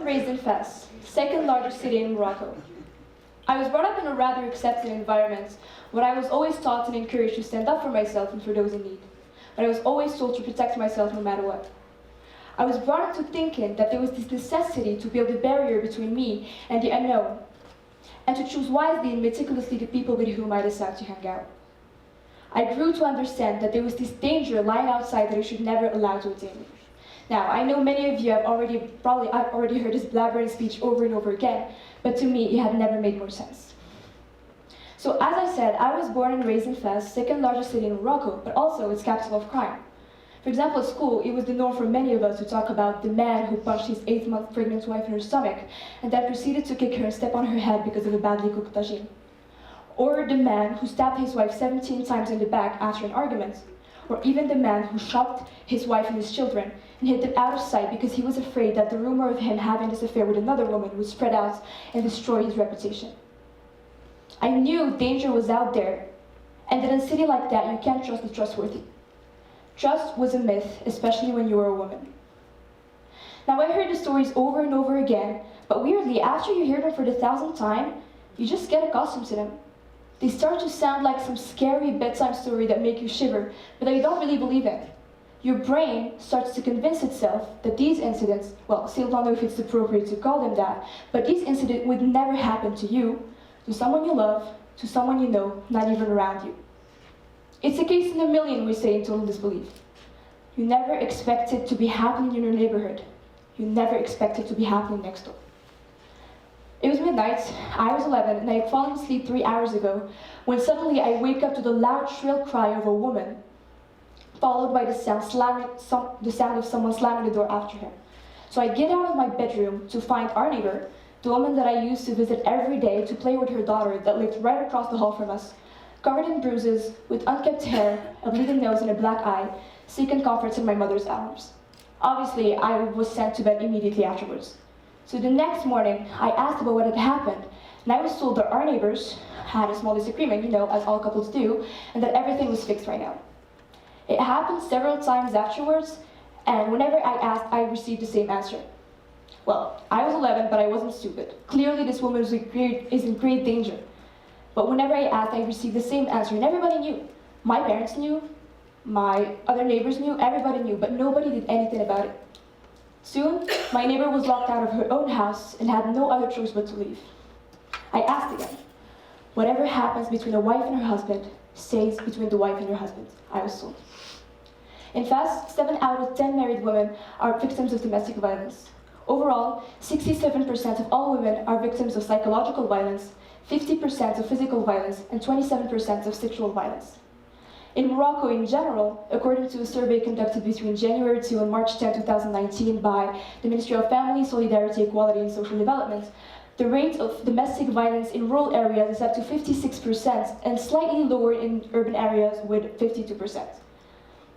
raised in Fez, second largest city in Morocco. I was brought up in a rather accepting environment, where I was always taught and encouraged to stand up for myself and for those in need. But I was always told to protect myself no matter what. I was brought up to thinking that there was this necessity to build a barrier between me and the unknown, and to choose wisely and meticulously the people with whom I decide to hang out. I grew to understand that there was this danger lying outside that I should never allow to attain me. Now, I know many of you have already heard this blabbering speech over and over again, but to me, it had never made more sense. So as I said, I was born and raised in Fez, second largest city in Morocco, but also its capital of crime. For example, at school, it was the norm for many of us to talk about the man who punched his 8-month pregnant wife in her stomach, and then proceeded to kick her and step on her head because of a badly cooked tagine. Or the man who stabbed his wife 17 times in the back after an argument. Or even the man who shot his wife and his children and hid them out of sight because he was afraid that the rumor of him having this affair with another woman would spread out and destroy his reputation. I knew danger was out there, and that in a city like that, you can't trust the trustworthy. Trust was a myth, especially when you were a woman. Now, I heard the stories over and over again, but weirdly, after you hear them for the 1,000th time, you just get accustomed to them. They start to sound like some scary bedtime story that make you shiver, but that you don't really believe in. Your brain starts to convince itself that these incidents, well, still don't know if it's appropriate to call them that, but these incidents would never happen to you, to someone you love, to someone you know, not even around you. It's a case in a million, we say in total disbelief. You never expect it to be happening in your neighborhood. You never expect it to be happening next door. It was midnight, I was 11, and I had fallen asleep 3 hours ago, when suddenly I wake up to the loud, shrill cry of a woman, followed by the sound of someone slamming the door after her. So I get out of my bedroom to find our neighbor, the woman that I used to visit every day to play with her daughter that lived right across the hall from us, covered in bruises, with unkempt hair, a bleeding nose, and a black eye, seeking comfort in my mother's arms. Obviously, I was sent to bed immediately afterwards. So the next morning, I asked about what had happened, and I was told that our neighbors had a small disagreement, as all couples do, and that everything was fixed right now. It happened several times afterwards, and whenever I asked, I received the same answer. Well, I was 11, but I wasn't stupid. Clearly, this woman is in great danger. But whenever I asked, I received the same answer, and everybody knew. My parents knew, my other neighbors knew, everybody knew, but nobody did anything about it. Soon, my neighbor was locked out of her own house and had no other choice but to leave. I asked again, whatever happens between a wife and her husband stays between the wife and her husband, I was told. In fact, 7 out of 10 married women are victims of domestic violence. Overall, 67% of all women are victims of psychological violence, 50% of physical violence, and 27% of sexual violence. In Morocco in general, according to a survey conducted between January 2 and March 10, 2019 by the Ministry of Family, Solidarity, Equality and Social Development, the rate of domestic violence in rural areas is up to 56% and slightly lower in urban areas with 52%.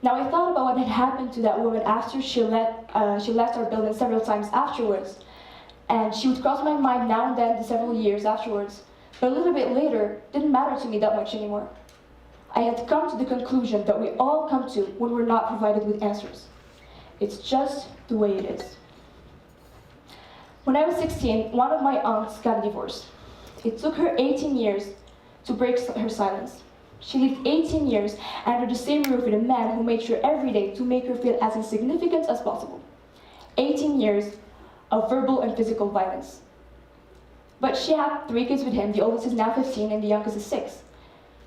Now, I thought about what had happened to that woman after she left our building several times afterwards, and she would cross my mind now and then several years afterwards, but a little bit later, it didn't matter to me that much anymore. I had come to the conclusion that we all come to when we're not provided with answers. It's just the way it is. When I was 16, one of my aunts got a divorce. It took her 18 years to break her silence. She lived 18 years under the same roof with a man who made sure every day to make her feel as insignificant as possible. 18 years of verbal and physical violence. But she had 3 kids with him. The oldest is now 15 and the youngest is 6.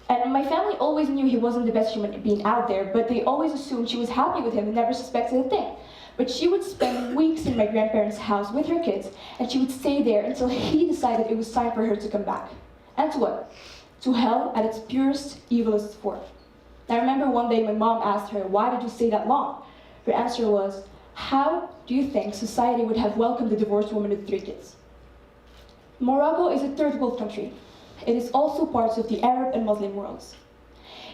And my family always knew he wasn't the best human being out there, but they always assumed she was happy with him and never suspected a thing. But she would spend weeks in my grandparents' house with her kids, and she would stay there until he decided it was time for her to come back. And to what? To hell at its purest, evilest form. I remember one day my mom asked her, "Why did you stay that long?" Her answer was, "How do you think society would have welcomed a divorced woman with 3 kids?" Morocco is a third world country. It is also part of the Arab and Muslim worlds.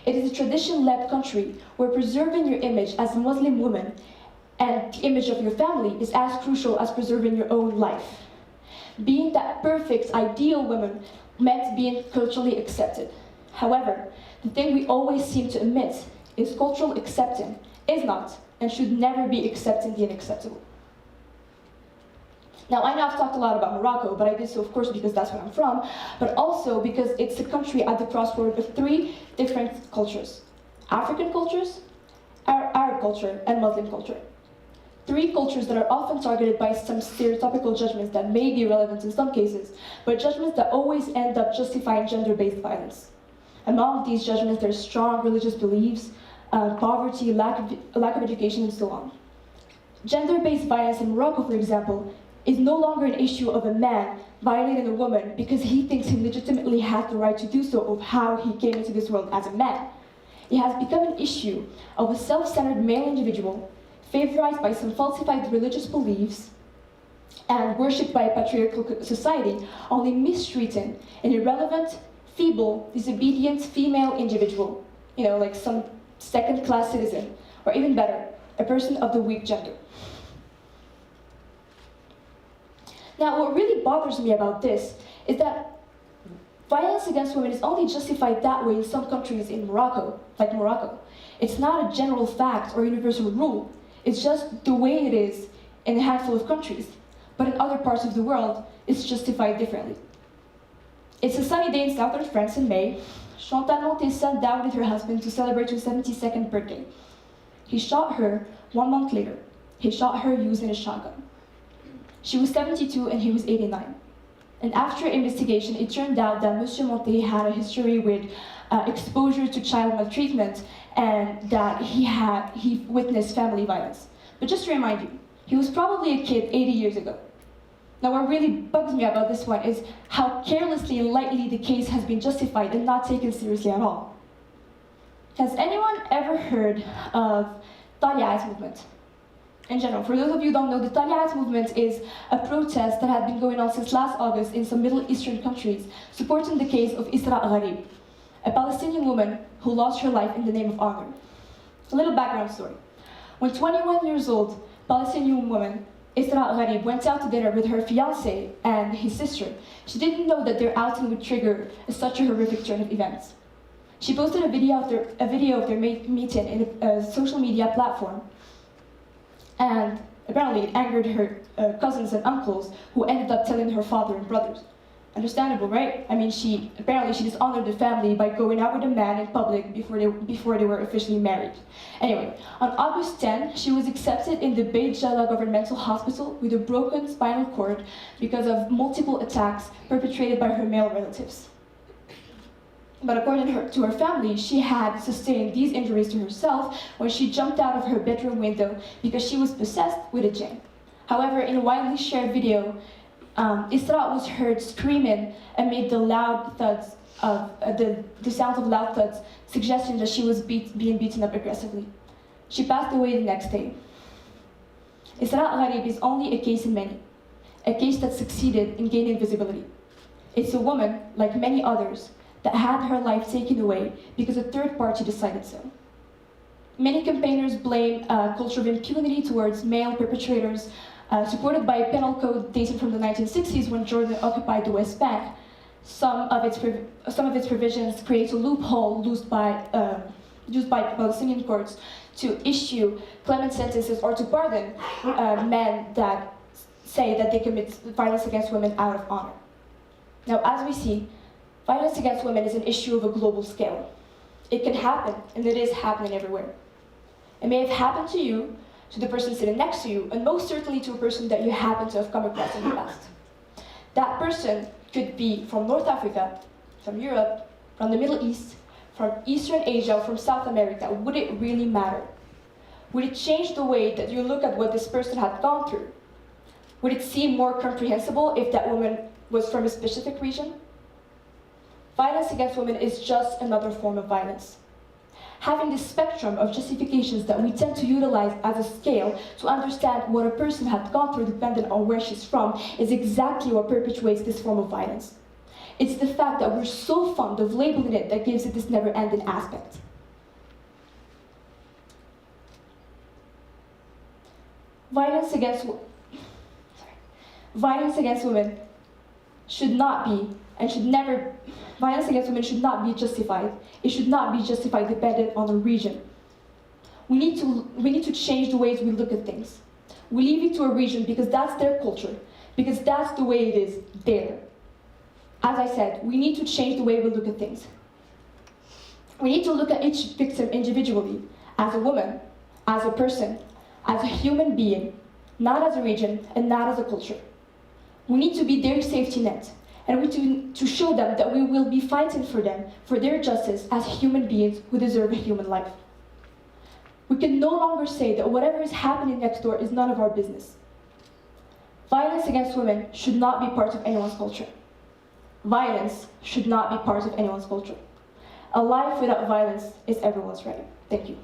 It is a tradition-led country where preserving your image as a Muslim woman and the image of your family is as crucial as preserving your own life. Being that perfect, ideal woman meant being culturally accepted. However, the thing we always seem to omit is cultural acceptance is not and should never be accepting the unacceptable. Now, I know I've talked a lot about Morocco, but I did so, of course, because that's where I'm from, but also because it's a country at the crossroad of three different cultures: African cultures, Arab culture, and Muslim culture. Three cultures that are often targeted by some stereotypical judgments that may be relevant in some cases, but judgments that always end up justifying gender-based violence. Among these judgments, there's strong religious beliefs, poverty, lack of education, and so on. Gender-based violence in Morocco, for example, is no longer an issue of a man violating a woman because he thinks he legitimately has the right to do so, of how he came into this world as a man. It has become an issue of a self-centered male individual favorized by some falsified religious beliefs and worshipped by a patriarchal society, only mistreating an irrelevant, feeble, disobedient female individual, like some second-class citizen, or even better, a person of the weak gender. Now, what really bothers me about this is that violence against women is only justified that way in some countries in Morocco, like Morocco. It's not a general fact or universal rule. It's just the way it is in a handful of countries. But in other parts of the world, it's justified differently. It's a sunny day in southern France in May. Chantal Monté sat down with her husband to celebrate her 72nd birthday. He shot her 1 month later. He shot her using a shotgun. She was 72 and he was 89. And after investigation, it turned out that Monsieur Monté had a history with exposure to child maltreatment and that he witnessed family violence. But just to remind you, he was probably a kid 80 years ago. Now, what really bugs me about this one is how carelessly and lightly the case has been justified and not taken seriously at all. Has anyone ever heard of Talia's movement? In general, for those of you who don't know, the Talia's movement is a protest that had been going on since last August in some Middle Eastern countries, supporting the case of Isra Gharib, a Palestinian woman who lost her life in the name of honor. A little background story. When 21 years old, Palestinian woman Isra Gharib went out to dinner with her fiancé and his sister, she didn't know that their outing would trigger such a horrific turn of events. She posted a video of their meeting in a social media platform, and apparently it angered her cousins and uncles, who ended up telling her father and brothers. Understandable, right? I mean, she dishonored the family by going out with a man in public before they were officially married. Anyway, on August 10, she was accepted in the Beit Jala Governmental Hospital with a broken spinal cord because of multiple attacks perpetrated by her male relatives. But according to her family, she had sustained these injuries to herself when she jumped out of her bedroom window because she was possessed with a jinn. However, in a widely shared video, Isra was heard screaming amid the loud thuds of the sounds of loud thuds, suggesting that she was being beaten up aggressively. She passed away the next day. Isra Gharib is only a case in many, a case that succeeded in gaining visibility. It's a woman, like many others, that had her life taken away because a third party decided so. Many campaigners blame a culture of impunity towards male perpetrators, supported by a penal code dating from the 1960s when Jordan occupied the West Bank. Some of its provisions create a loophole used by Palestinian courts to issue clement sentences or to pardon men that say that they commit violence against women out of honor. Now, as we see, violence against women is an issue of a global scale. It can happen, and it is happening everywhere. It may have happened to you, to the person sitting next to you, and most certainly to a person that you happen to have come across in the past. That person could be from North Africa, from Europe, from the Middle East, from Eastern Asia, or from South America. Would it really matter? Would it change the way that you look at what this person had gone through? Would it seem more comprehensible if that woman was from a specific region? Violence against women is just another form of violence. Having this spectrum of justifications that we tend to utilize as a scale to understand what a person had gone through depending on where she's from is exactly what perpetuates this form of violence. It's the fact that we're so fond of labeling it that gives it this never-ending aspect. Violence against women should not be and should never. Violence against women should not be justified. It should not be justified dependent on a region. We need to change the ways we look at things. We leave it to a region because that's their culture, because that's the way it is there. As I said, we need to change the way we look at things. We need to look at each victim individually, as a woman, as a person, as a human being, not as a region and not as a culture. We need to be their safety net, and we need to show them that we will be fighting for them, for their justice as human beings who deserve a human life. We can no longer say that whatever is happening next door is none of our business. Violence against women should not be part of anyone's culture. Violence should not be part of anyone's culture. A life without violence is everyone's right. Thank you.